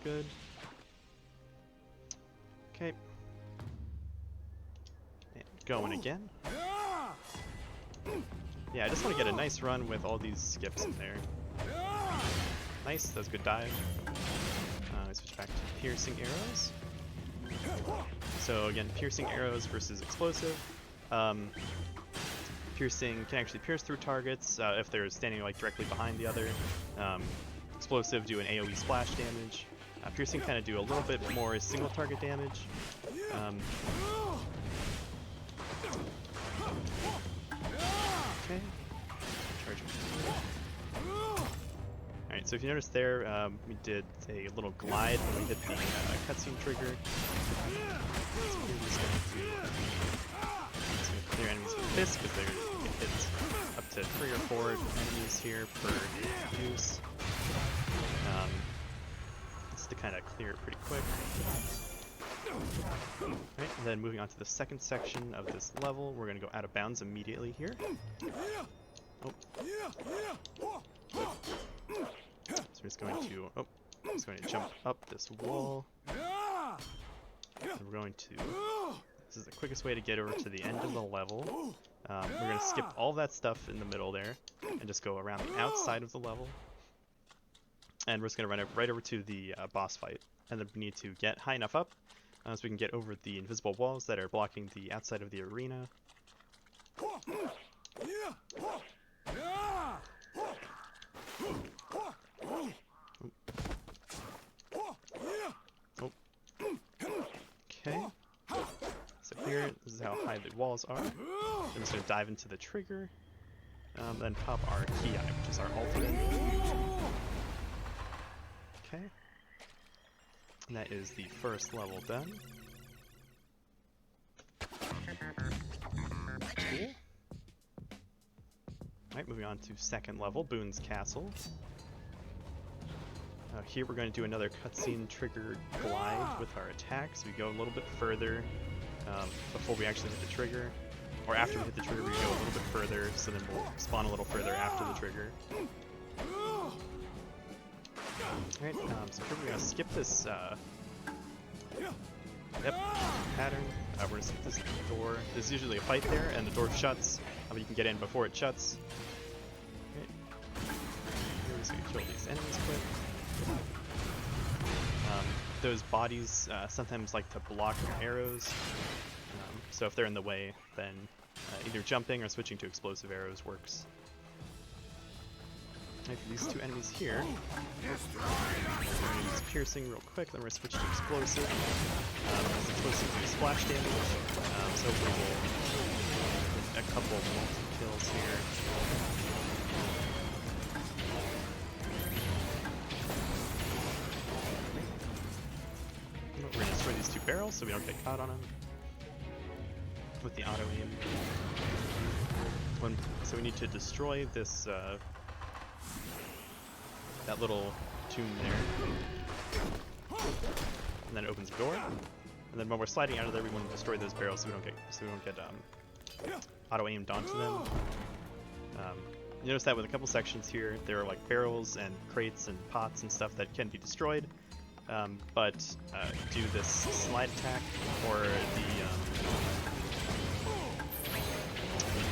good. Okay. And going again. Yeah, I just want to get a nice run with all these skips in there. Nice, that's a good dive. Switch back to piercing arrows. So again, piercing arrows versus explosive. Piercing can actually pierce through targets if they're standing like directly behind the other. Explosive do an AoE splash damage. Piercing kind of do a little bit more single target damage. Okay. Charge. Alright, so if you notice there, we did a little glide when we hit the cutscene trigger. So we're just going to clear enemies with this because they're hit up to 3 or 4 enemies here per use. Just to kind of clear it pretty quick. Alright, and then moving on to the second section of this level, we're going to go out of bounds immediately here. Oh. So we're just going to jump up this wall. And we're going to, this is the quickest way to get over to the end of the level. We're going to skip all that stuff in the middle there and just go around the outside of the level. And we're just going to run right over to the boss fight. And then we need to get high enough up so we can get over the invisible walls that are blocking the outside of the arena. Okay, so here, this is how high the walls are. I'm just going to dive into the trigger, then pop our Ki, which is our ultimate. Okay, and that is the first level done. Cool. Alright, moving on to second level, Boone's Castle. Here we're going to do another cutscene trigger glide with our attacks. We go a little bit further before we actually hit the trigger. Or after we hit the trigger, we go a little bit further, so then we'll spawn a little further after the trigger. Alright, so here we're going to skip this pattern. We're going to skip this door. There's usually a fight there, and the door shuts, but you can get in before it shuts. Okay. We're just going to kill these enemies quick. Those bodies sometimes like to block arrows, so if they're in the way, then either jumping or switching to explosive arrows works. And for these two enemies here, we're going to use piercing real quick, then we're going to switch to explosive. Explosive do splash damage, so we will get a couple multi-kills here. We're going to destroy these two barrels so we don't get caught on them with the auto aim. So we need to destroy this that little tomb there, and then it opens the door. And then when we're sliding out of there, we want to destroy those barrels so we don't get auto aimed onto them. You notice that with a couple sections here, there are like barrels and crates and pots and stuff that can be destroyed. But do this slide attack or the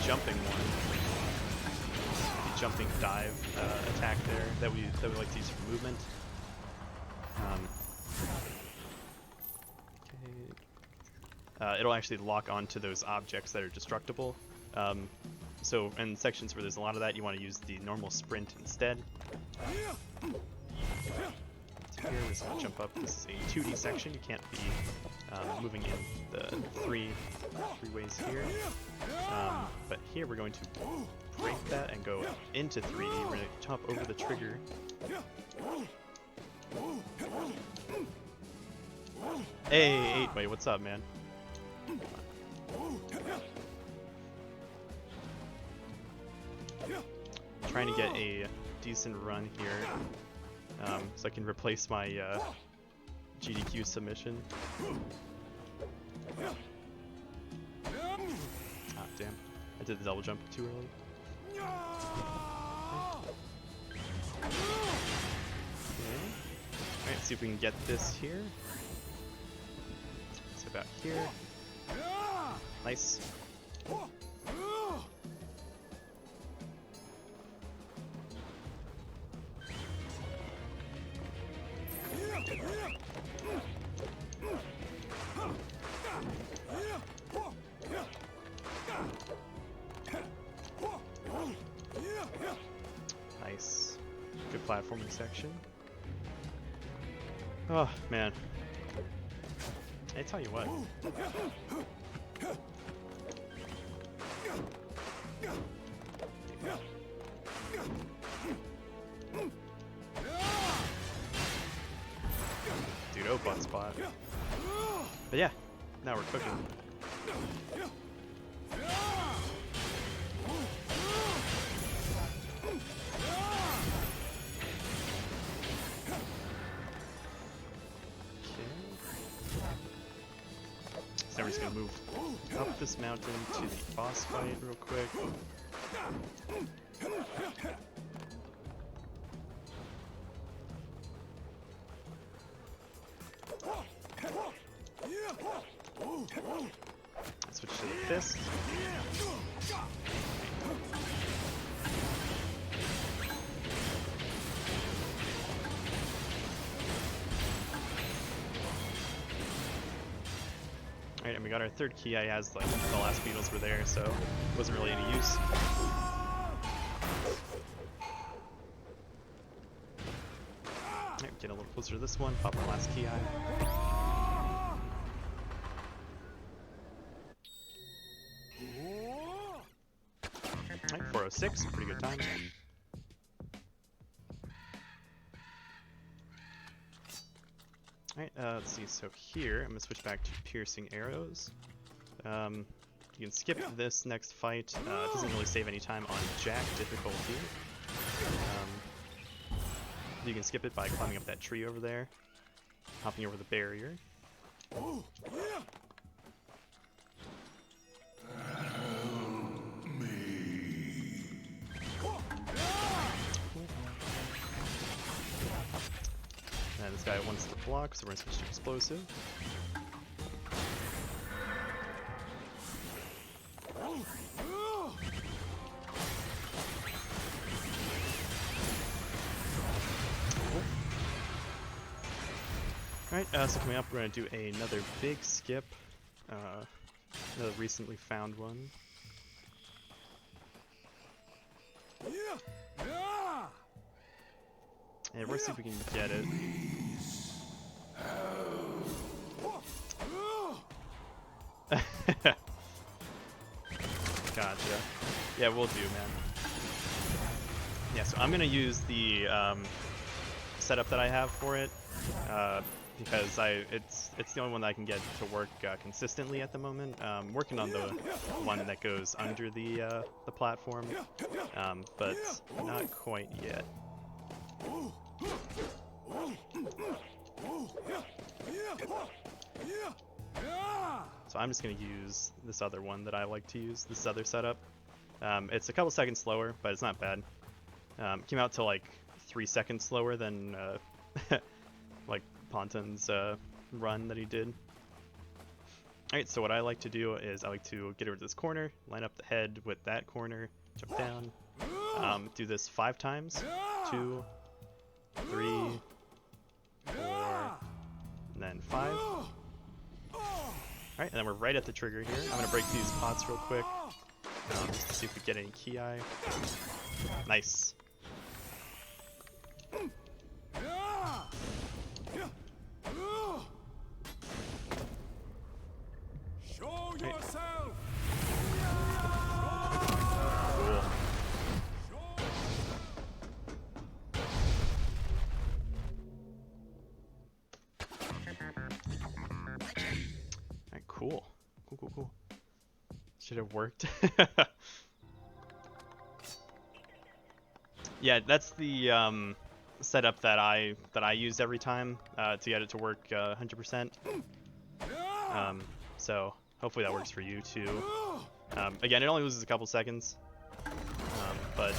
jumping one, the jumping dive attack there that we like to use for movement. Okay. It'll actually lock onto those objects that are destructible. So in sections where there's a lot of that, you want to use the normal sprint instead. Here, we're just going to jump up. This is a 2D section. You can't be moving in the three ways here. But here we're going to break that and go into 3D. We're going to jump over the trigger. Hey, 8-way, what's up, man? Trying to get a decent run here. So I can replace my GDQ submission. Ah, damn. I did the double jump too early. Okay. Alright, Let's see if we can get this here. It's about here. Nice. Nice. Good platforming section. Oh, man. I tell you what. Dude, oh, butt spot. But yeah, now we're cooking. So we're just gonna move up this mountain to the boss fight real quick. Switch to the fist. Alright, and we got our third key. I has like the last beetles were there, so it wasn't really any use. Alright, get a little closer to this one, pop our last key eye. Alright, 406, pretty good time. Alright, let's see, so here, I'm going to switch back to piercing arrows. You can skip this next fight, it doesn't really save any time on Jack difficulty. You can skip it by climbing up that tree over there, hopping over the barrier. And this guy wants to block, so we're going to switch to explosive. Alright, so coming up we're going to do another big skip. Another recently found one. And we'll see if we can get it. Gotcha. Yeah, we'll do, man. Yeah, so I'm gonna use the setup that I have for it, because it's the only one that I can get to work consistently at the moment. Working on the one that goes under the platform, but not quite yet. So I'm just going to use this other one that I like to use, this other setup. It's a couple seconds slower, but it's not bad. Came out to like 3 seconds slower than like Ponton's run that he did. Alright, so what I like to do is I like to get over to this corner, line up the head with that corner, jump down, do this 5 times, 2, 3, 4, and then 5. Alright, and then we're right at the trigger here. I'm going to break these pots real quick, just to see if we get any key eye. Nice. Show yourself. Cool. Alright, cool. Cool. Should have worked. Yeah, that's the setup that I use every time to get it to work 100%. So hopefully that works for you too. Again, it only loses a couple seconds, but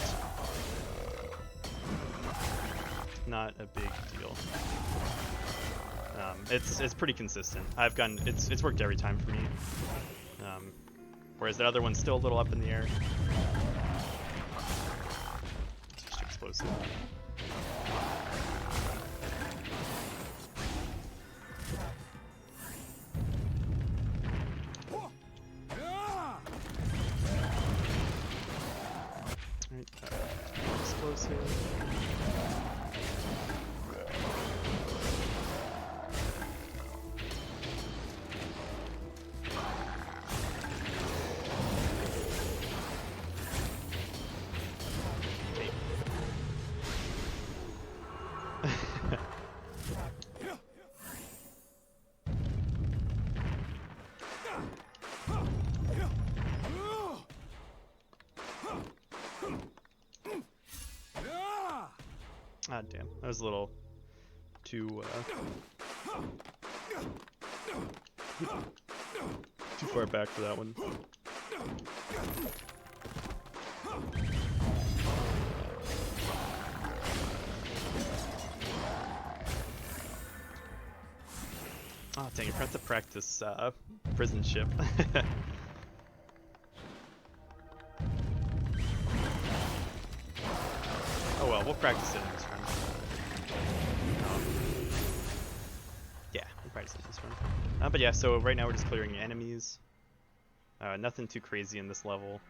not a big deal. It's pretty consistent. It's worked every time for me. Whereas the other one's still a little up in the air. It's just explosive. Alright, explosive. Ah, damn. That was a little too far back for that one. Oh, dang, I forgot to practice prison ship. Oh well, we'll practice it in this run. Yeah, we'll practice it in this run. But yeah, so right now we're just clearing enemies. Nothing too crazy in this level.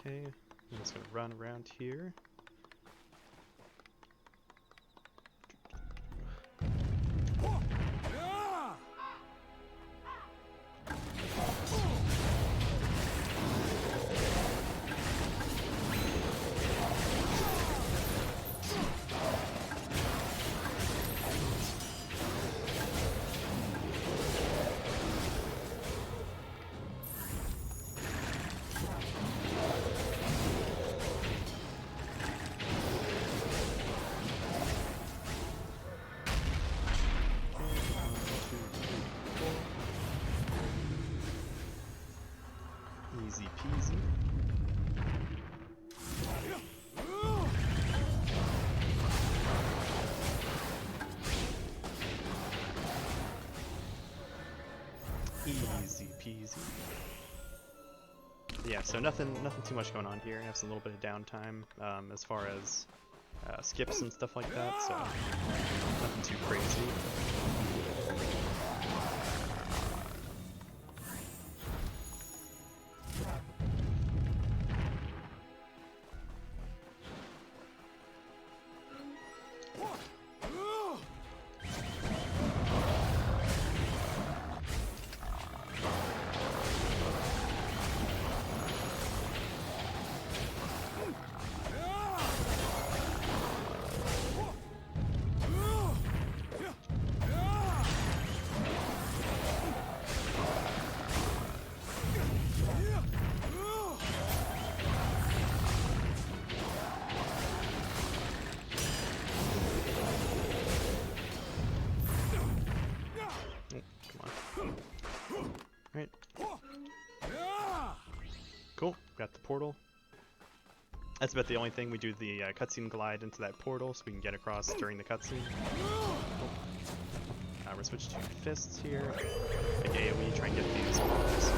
Okay, I'm just gonna run around here. Easy peasy. Easy peasy. Yeah, so nothing too much going on here. I have some little bit of downtime as far as skips and stuff like that, so nothing too crazy. Right. Cool, got the portal. That's about the only thing. We do the cutscene glide into that portal so we can get across during the cutscene. Cool. We're gonna switch to fists here. Big AoE, try and get these walls.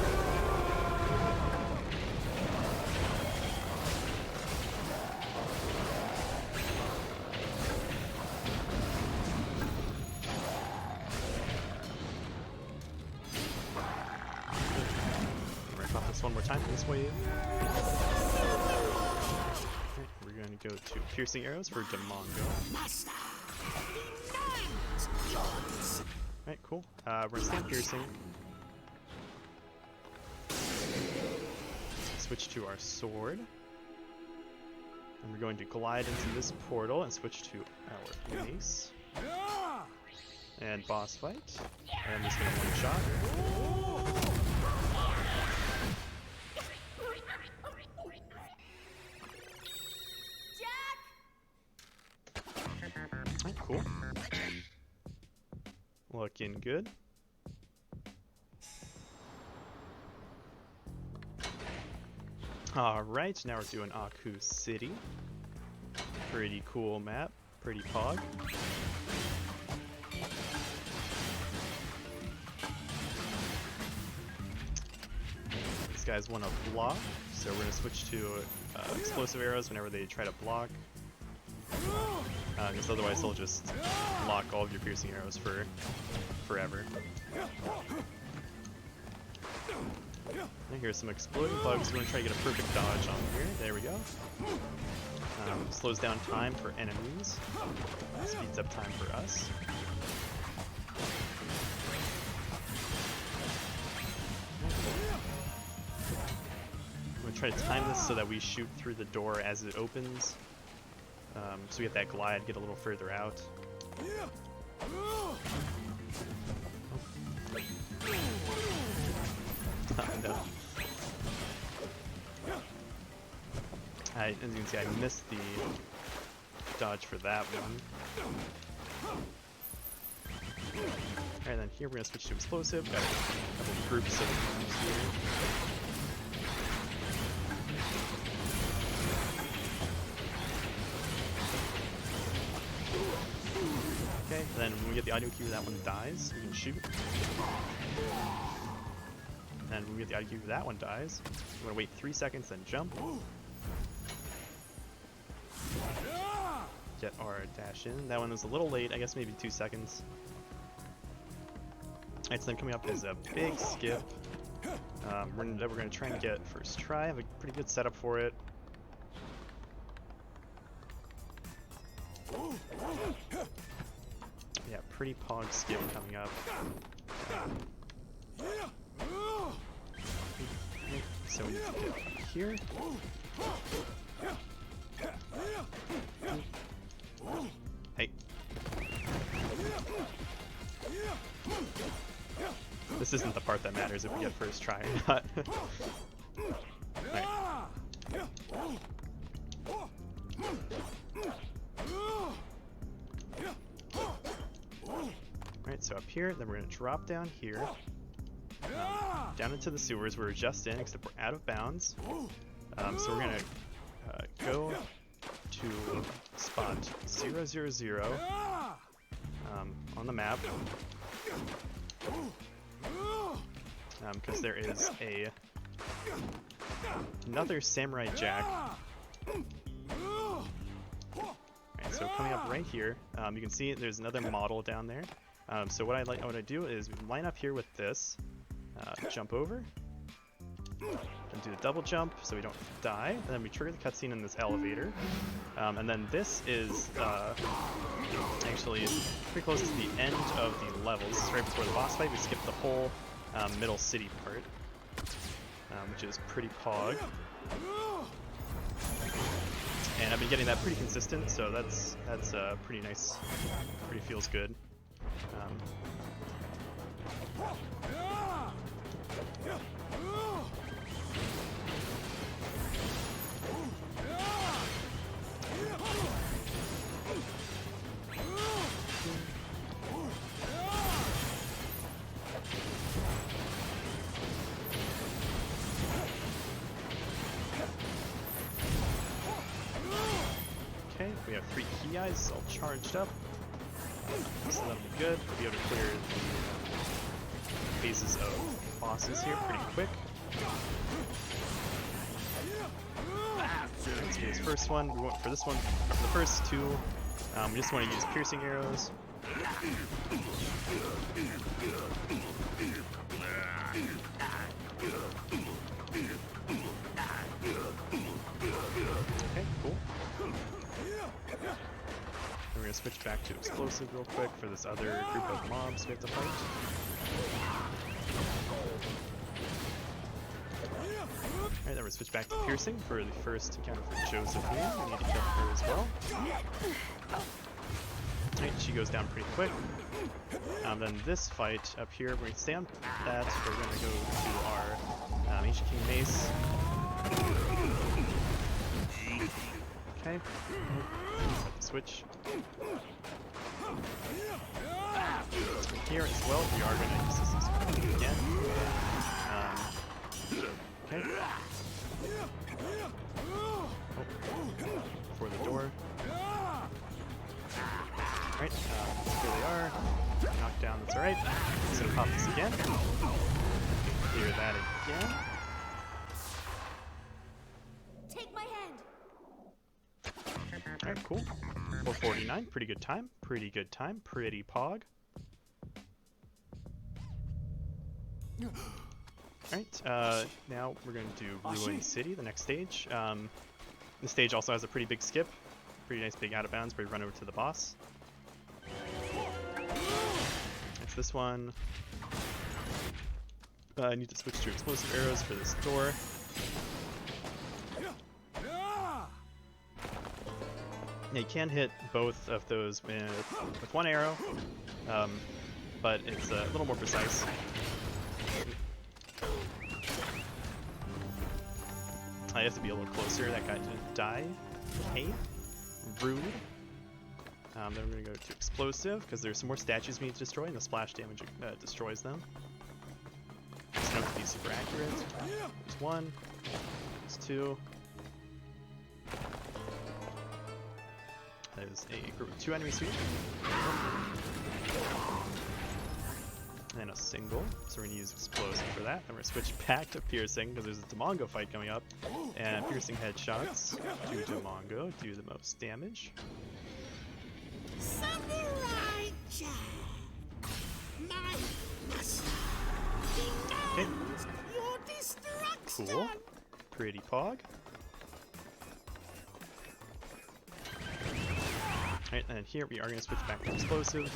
One more time this way. Okay, we're going to go to piercing arrows for Demongo. Alright, cool. We're gonna stand piercing. switch to our sword. And we're going to glide into this portal and switch to our mace. And boss fight. And I'm just going to one-shot. Alright, cool. Looking good. Alright, now we're doing Aku City. Pretty cool map. Pretty pog. These guys want to block, so we're going to switch to explosive arrows whenever they try to block. Because otherwise they'll just block all of your piercing arrows for forever. And here's some exploding bugs. We're going to try to get a perfect dodge on here. There we go. Slows down time for enemies. Speeds up time for us. I'm going to try to time this so that we shoot through the door as it opens. So we get that glide, get a little further out. No. As you can see, I missed the dodge for that one. Alright, then here we're going to switch to explosive. Got a couple groups of groups here. Okay, then when we get the audio cue, that one dies. We can shoot. And when we get the audio cue, that one dies. We're going to wait 3 seconds, then jump. Get our dash in. That one was a little late, I guess maybe 2 seconds. Alright, so then coming up is a big skip. We're going to try and get first try. I have a pretty good setup for it. Yeah, pretty pog skip coming up. So we need to get up here. Hey. This isn't the part that matters if we get first try or not. Right. Alright, so up here, then we're going to drop down here. Down into the sewers where we're just in, except we're out of bounds. So we're going to go to spot 000 on the map. Because there is another Samurai Jack. Alright, so coming up right here, you can see there's another model down there. So what I do is line up here with this, jump over, and do the double jump so we don't die, and then we trigger the cutscene in this elevator. And then this is actually pretty close to the end of the level. This is right before the boss fight. We skip the whole middle city part, which is pretty pog. And I've been getting that pretty consistent, so that's pretty nice. Pretty feels good. Okay, we have 3 key eyes all charged up. So that'll be good. We'll be able to clear the phases of bosses here pretty quick. Let's do this first one. We went for this one. For the first 2, we just want to use piercing arrows. Okay, cool. We're going to switch back to explosive real quick for this other group of mobs we have to fight. Alright, then we're switch back to piercing for the first encounter for Josephine. We need to kill her as well. Alright, she goes down pretty quick. Then this fight up here, we're going to stay on that. We're going to go to our Ancient King Mace. Okay. Switch. Here as well, we are going to use this again. Okay. Oh, for the door. Alright, here they are. Knocked down, that's alright. Just gonna pop this again. Clear that again. Take my hand. Alright, cool. 449, pretty good time. Pretty good time. Pretty pog. Alright, now we're going to do Ruin City, the next stage. This stage also has a pretty big skip. Pretty nice big out of bounds where you run over to the boss. It's this one. I need to switch to explosive arrows for this door. Yeah, you can hit both of those with one arrow, but it's a little more precise. I have to be a little closer. That guy didn't die. Okay. Rude. Then we're going to go to explosive, because there's some more statues we need to destroy, and the splash damage destroys them. Just note to be super accurate. There's one. There's two. That is a group of 2 enemies here. And a single. So we're going to use explosive for that. Then we're going to switch back to piercing, because there's a Demongo fight coming up. And piercing headshots to Demongo do the most damage. Samurai Jack, my master, Okay. your destruction. Cool. Pretty pog. Alright, and here we are going to switch back to explosive.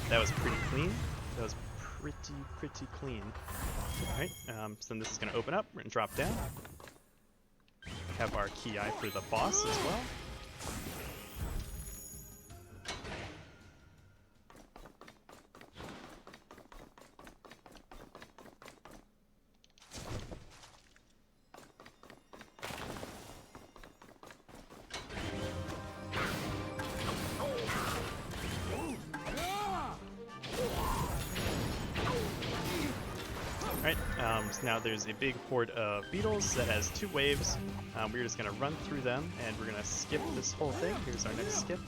That was pretty clean. That was pretty clean. Alright, so then this is going to open up. We're going to drop down. Have our key eye for the boss as well. Alright, so now there's a big horde of beetles that has 2 waves. We're just going to run through them, and we're going to skip this whole thing. Here's our next skip.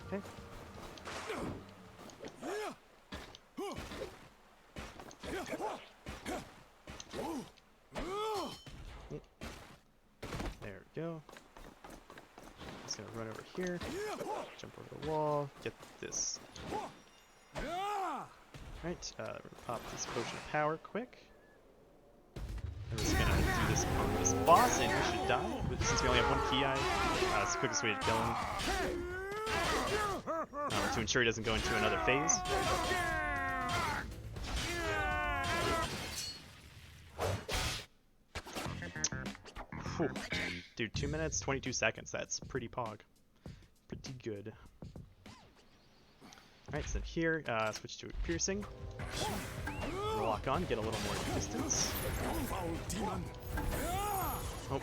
Okay. There we go. Just going to run over here, jump over the wall, get this. Alright, we're gonna pop this potion of power quick. I'm just gonna do this on this boss, and we should die. But since we only have 1 key eye, it's the quickest way to kill him. To ensure he doesn't go into another phase. Whew. Dude, 2 minutes, 22 seconds. That's pretty pog. Pretty good. Alright, so then here, switch to piercing. Lock on, get a little more distance. Oh.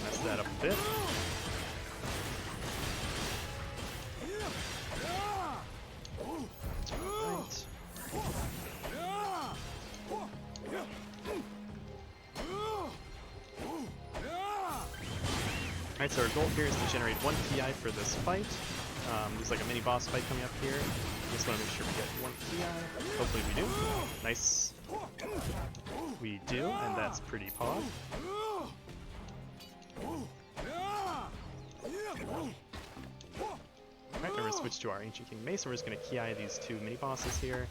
Mess that up a bit. Alright. Alright, so our goal here is to generate 1 PI for this fight. There's like a mini boss fight coming up here. Just want to make sure we get 1 PI. Hopefully we do. Nice. We do, and that's pretty pog. Alright, we're going to switch to our Ancient King Mace, and we're just going to key-eye these 2 mini bosses here.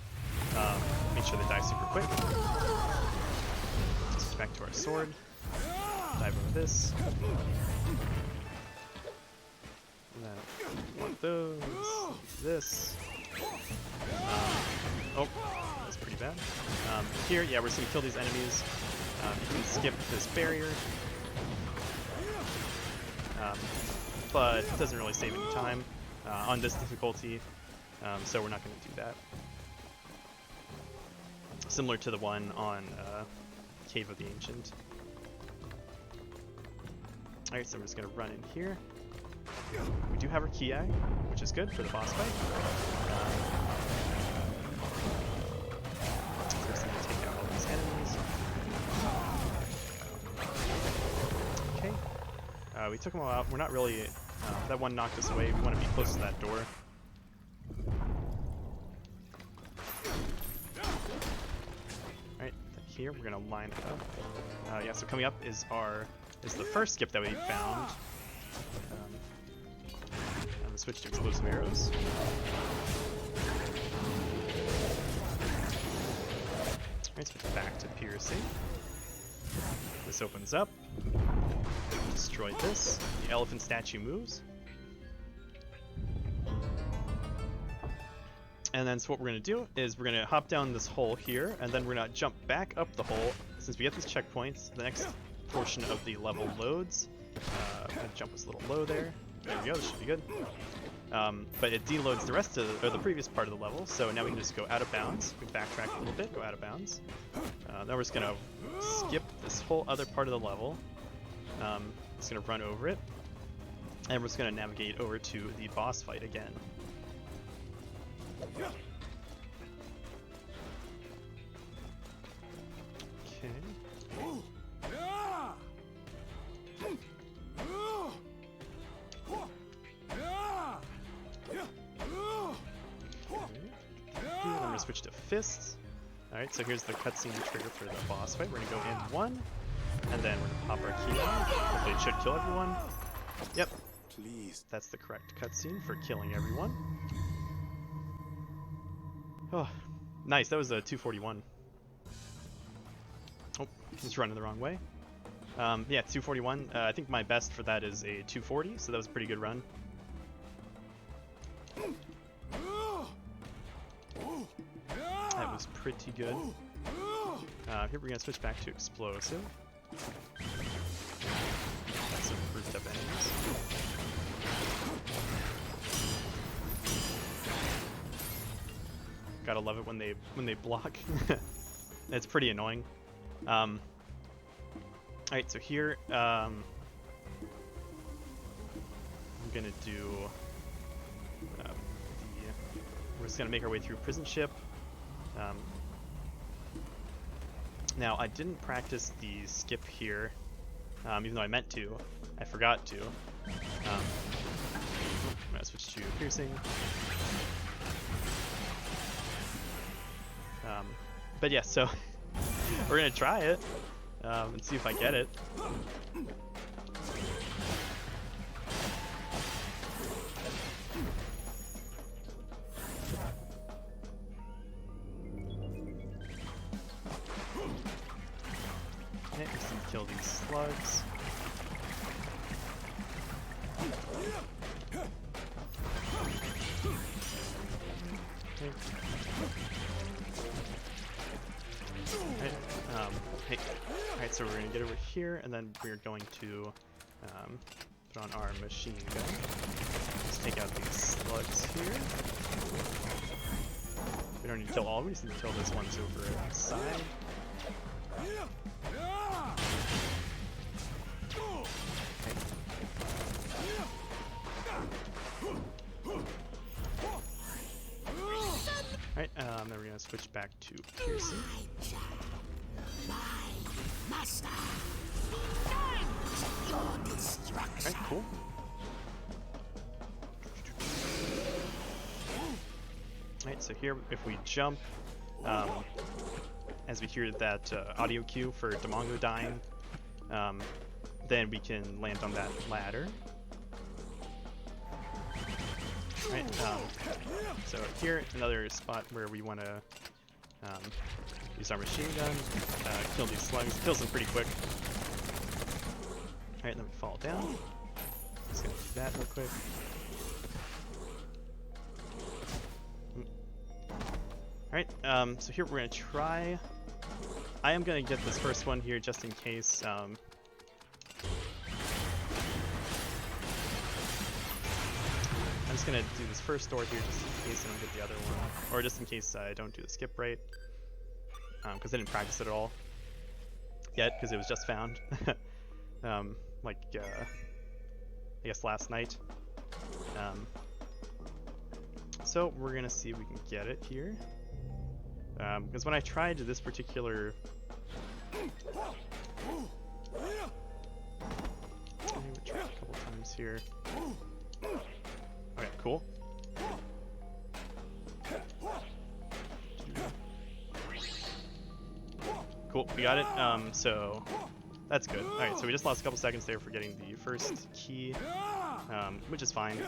Make sure they die super quick. Switch back to our sword. Dive over this. No, want those. This. Oh, that's pretty bad. Here, yeah, we're just gonna kill these enemies. You can skip this barrier. But it doesn't really save any time on this difficulty, so we're not going to do that. Similar to the one on Cave of the Ancient. Alright, so we're just going to run in here. We do have our Ki, which is good for the boss fight. So we're just going to take out all these enemies. Okay. We took them all out. We're not really... that one knocked us away. We want to be close to that door. Alright, here we're going to line it up. Yeah, so coming up is the first skip that we found. I'm going to switch to explosive arrows. Alright, so back to piercing. This opens up. Destroy this. The elephant statue moves. And then so what we're going to do is we're going to hop down this hole here, and then we're going to jump back up the hole. Since we get these checkpoints, the next portion of the level loads. My jump was a little low there. There we go, this should be good. But it deloads the rest of the previous part of the level, so now we can just go out of bounds. We backtrack a little bit, go out of bounds. Then we're just going to skip this whole other part of the level. Just going to run over it, and we're just going to navigate over to the boss fight again. Okay. I'm going to switch to fists. Alright, so here's the cutscene trigger for the boss fight. We're going to go in one, and then we're going to pop our key on. Hopefully it should kill everyone. Yep. Please. That's the correct cutscene for killing everyone. Oh, nice. That was a 241. Oh, just running the wrong way. Yeah, 241. I think my best for that is a 240, so that was a pretty good run. That was pretty good. Here we're going to switch back to explosive. Some grouped up enemies. Gotta love it when they block. It's pretty annoying. Alright, so here I'm gonna do we're just gonna make our way through prison ship. Now I didn't practice the skip here, even though I meant to. I forgot to. I'm gonna switch to piercing. But yeah, so we're gonna try it and see if I get it. Okay, just gonna kill these slugs. Okay. Alright, so we're going to get over here, and then we're going to put on our machine gun. Let's take out these slugs here. We don't need to kill all, we just need to kill this one's over at the side. Alright, then we're going to switch back to piercing. Alright, cool. Alright, so here, if we jump, as we hear that audio cue for Damongo dying, then we can land on that ladder. Right, so here, another spot where we want to use our machine gun, kill these slugs, kills them pretty quick. Alright, then we fall down. Just gonna do that real quick. Alright, so here we're going to try... I am going to get this first one here just in case. I'm just going to do this first door here just in case I don't get the other one. Or just in case I don't do the skip right. Because I didn't practice it at all yet, because it was just found. I guess last night. So we're going to see if we can get it here. Because when I tried this particular... I tried a couple times here. Okay, cool. Cool, we got it. So that's good. Alright, so we just lost a couple seconds there for getting the first key, which is fine.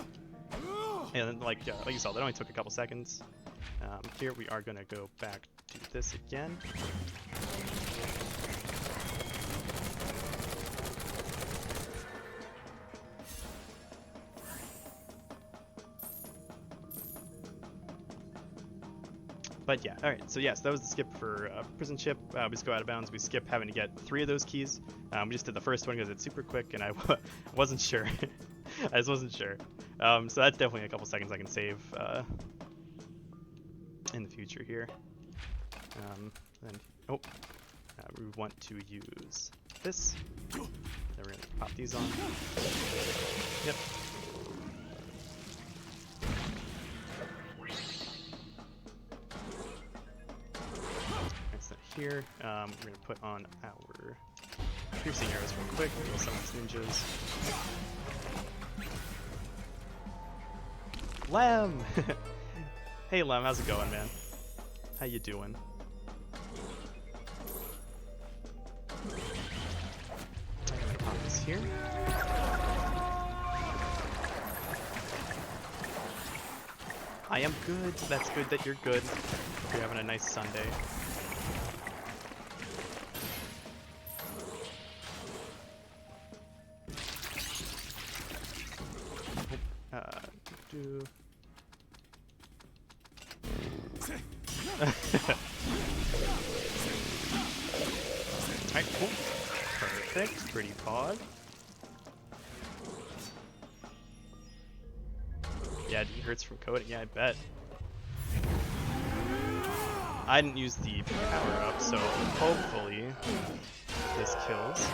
And then, like you saw, that only took a couple seconds. Here we are going to go back to this again. But yeah, alright, so yes, that was the skip for prison ship. We just go out of bounds, we skip having to get 3 of those keys. We just did the first one because it's super quick and I wasn't sure. I just wasn't sure. So that's definitely a couple seconds I can save in the future here. We want to use this. Then we're going to pop these on. Yep. That's that here. We're going to put on our piercing arrows real quick. Kill some of these ninjas. Lem! Hey Lem, how's it going, man? How you doing? I'm gonna pop this here. I am good. That's good that you're good. Hope you're having a nice Sunday. Alright, cool. Perfect. Pretty pod. Yeah, it hurts from coding. Yeah, I bet. I didn't use the power up, so hopefully this kills.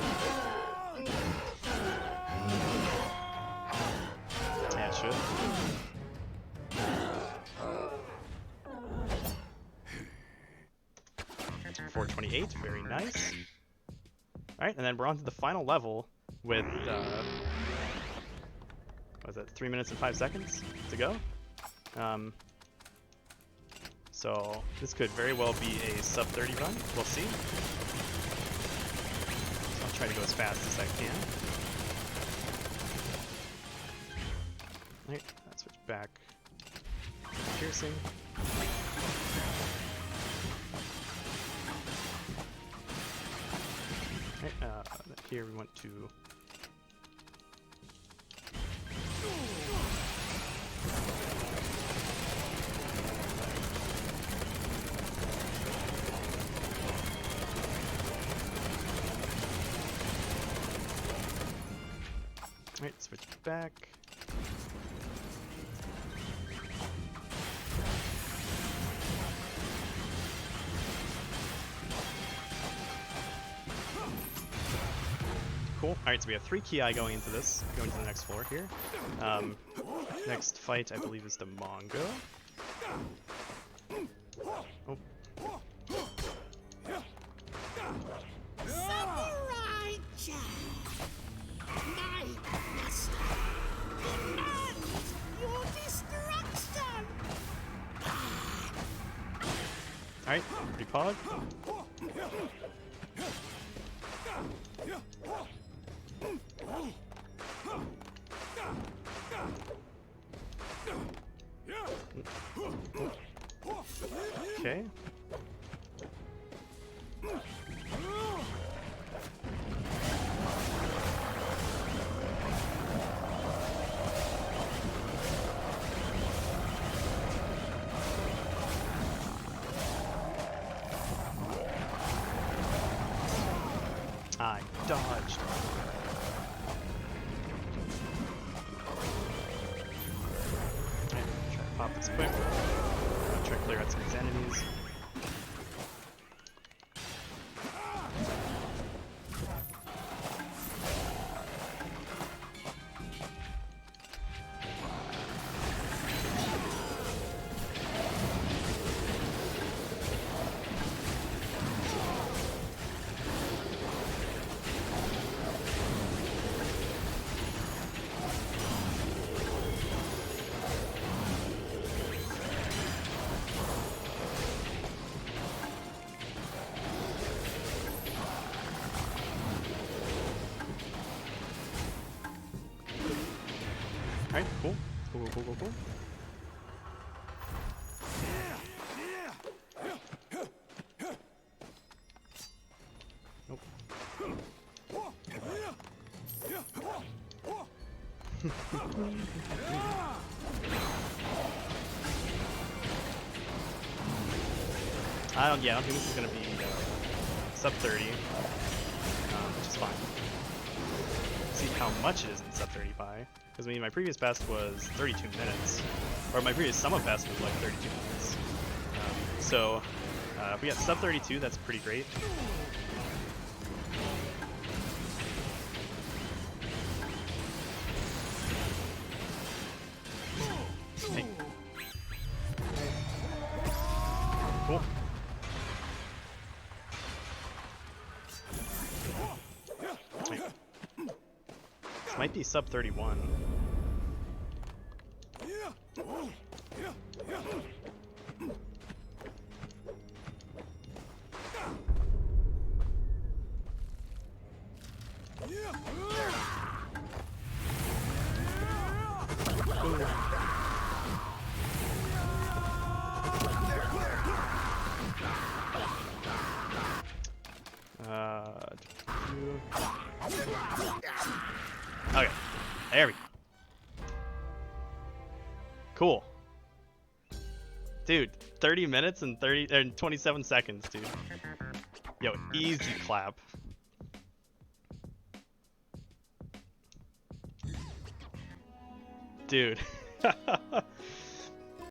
Yeah, it should. 428, very nice. Alright, and then we're on to the final level with, what was that, 3 minutes and 5 seconds to go? So this could very well be a sub 30 run, we'll see. So I'll try to go as fast as I can. Alright, let's switch back to piercing. Here we want to switch back. Cool. Alright, so we have 3 Ki going into this, going to the next floor here. Next fight, I believe, is the Mongo. Oh. Samurai Jack, my master, demands your destruction. Alright, pretty pog. Okay. I dodged. Alright, try to pop this quick. Try to clear out some of these enemies. Alright, cool. Cool. Nope. I don't think this is gonna be sub 30, which is fine. See how much it is in sub 30 pi. Because I mean, my previous best was 32 minutes, or my previous sum of best was like 32 minutes. So if we got sub 32, that's pretty great. Hey. Cool. Wait. This might be sub 31. Okay, there we go. Cool. Dude, 30 minutes and 27 seconds, dude. Yo, easy clap. Dude.